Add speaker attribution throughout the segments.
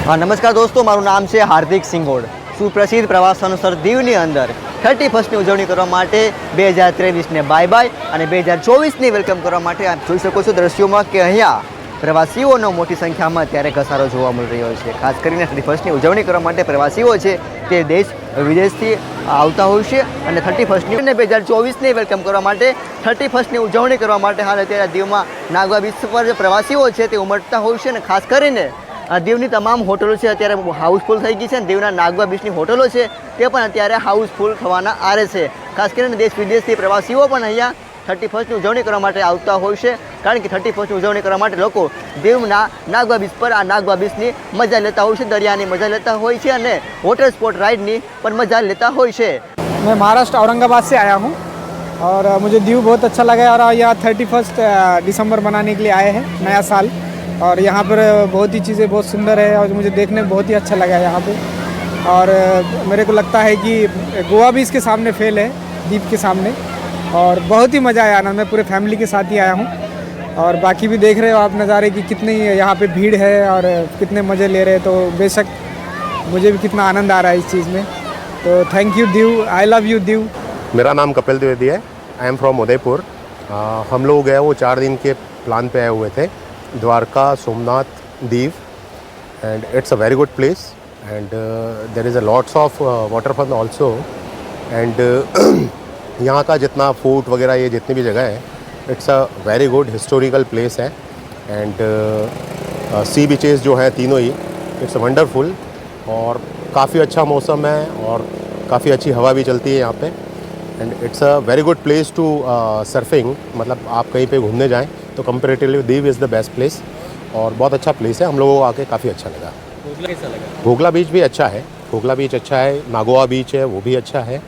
Speaker 1: हाँ नमस्कार दोस्तों, मारू नाम है हार्दिक सिंगोड़। सुप्रसिद्ध प्रवासन स्थल दीवनी अंदर 31મી ઉજવણી કરવા માટે 2023ને બાય બાય અને 2024ને વેલકમ કરવા માટે આપ જોઈ શકો છો દ્રશ્યોમાં કે અહીંયા પ્રવાસીઓનો મોટી સંખ્યામાં અત્યારે ઘસારો જોવા મળી રહ્યો છે। ખાસ કરીને 31ની ઉજવણી કરવા માટે પ્રવાસીઓ છે તે દેશ વિદેશથી આવતા હોય છે અને 31મી અને 2024ને વેલકમ કરવા માટે 31ની ઉજવણી કરવા માટે હાલ અત્યારે દીવમાં નાગવા બીચ પર પ્રવાસીઓ છે તે ઉમટતા હોય છે અને ખાસ કરીને દીવની તમામ હોટલો છે અત્યારે હાઉસફુલ થઈ ગઈ છે અને દીવના નાગવા બીચની હોટલો છે તે પણ અત્યારે હાઉસફુલ થવાના આરે છે। ખાસ કરીને દેશ વિદેશથી પ્રવાસીઓ પણ અહીંયા 31મી ઉજવણી કરવા માટે આવતા હોય છે, કારણ કે 31મી ઉજવણી કરવા માટે લોકો દીવના નાગવા બીચ પર આ નાગવા બીચની મજા લેતા હોય છે, દરિયાની મજા લેતા હોય છે અને વોટર સ્પોર્ટ राइडની પણ मजा लेता હોય છે।
Speaker 2: मैं महाराष्ट्र औरंगाबाद से आया हूँ और मुझे दीव बहुत अच्छा लगा और यहाँ 31 दिसंबर मनाने के लिए आए हैं, नया साल। और यहाँ पर बहुत ही चीज़ें बहुत सुंदर है और मुझे देखने में बहुत ही अच्छा लगा यहाँ पे। और मेरे को लगता है कि गोवा भी इसके सामने फेल है, दीव के सामने। और बहुत ही मज़ा आया ना, मैं पूरे फैमिली के साथ ही आया हूँ। और बाकी भी देख रहे हो आप नज़ारे कि कितनी यहाँ पे भीड़ है और कितने मज़े ले रहे हैं, तो बेशक मुझे भी कितना आनंद आ रहा है इस चीज़ में। तो thank you Diu, I love you Diu.
Speaker 3: मेरा नाम कपिल द्विवेदी है, आई एम फ्रॉम उदयपुर। हम लोग गए वो 4 दिन के प्लान पे आए हुए थे, Dwarka, Somnath, Diu, and it's a very good place and there is a lots of waterfall also. And यहाँ का जितना फोर्ट वगैरह ये जितनी भी जगह है, it's a very good historical place है। एंड सी बीचेस जो हैं तीनों ही, इट्स वंडरफुल और काफ़ी अच्छा मौसम है और काफ़ी अच्छी हवा भी चलती है यहाँ पे। And it's a very good place to surfing, मतलब आप कहीं पे घूमने जाएं तो comparatively Diu is the best place और बहुत अच्छा प्लेस है। हम लोगों को आके काफ़ी अच्छा लगा।
Speaker 4: घोघला कैसा लगा?
Speaker 3: घोघला बीच भी अच्छा है, घोघला बीच अच्छा है, नागोआ बीच है वो भी अच्छा है।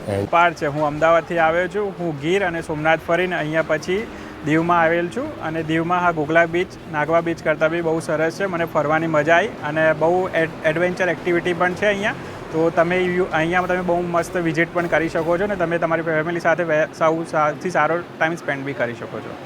Speaker 3: एंड
Speaker 4: પાર છે, હું અમદાવાદથી આવ્યો છું। હું ગીર અને સોમનાથ ફરીને અહીંયા પછી દીવમાં આવેલ છું અને દીવમાં હા ઘોઘલા બીચ નાગવા બીચ કરતાં બી બહુ સરસ છે, મને ફરવાની મજા આવી અને બહુ એડવેન્ચર એક્ટિવિટી પણ છે અહીંયા। તો તમે અહીંયા તમે બહુ મસ્ત વિઝિટ પણ કરી શકો છો ને તમે તમારી ફેમિલી સાથે સૌથી સારો ટાઈમ સ્પેન્ડ બી કરી શકો છો।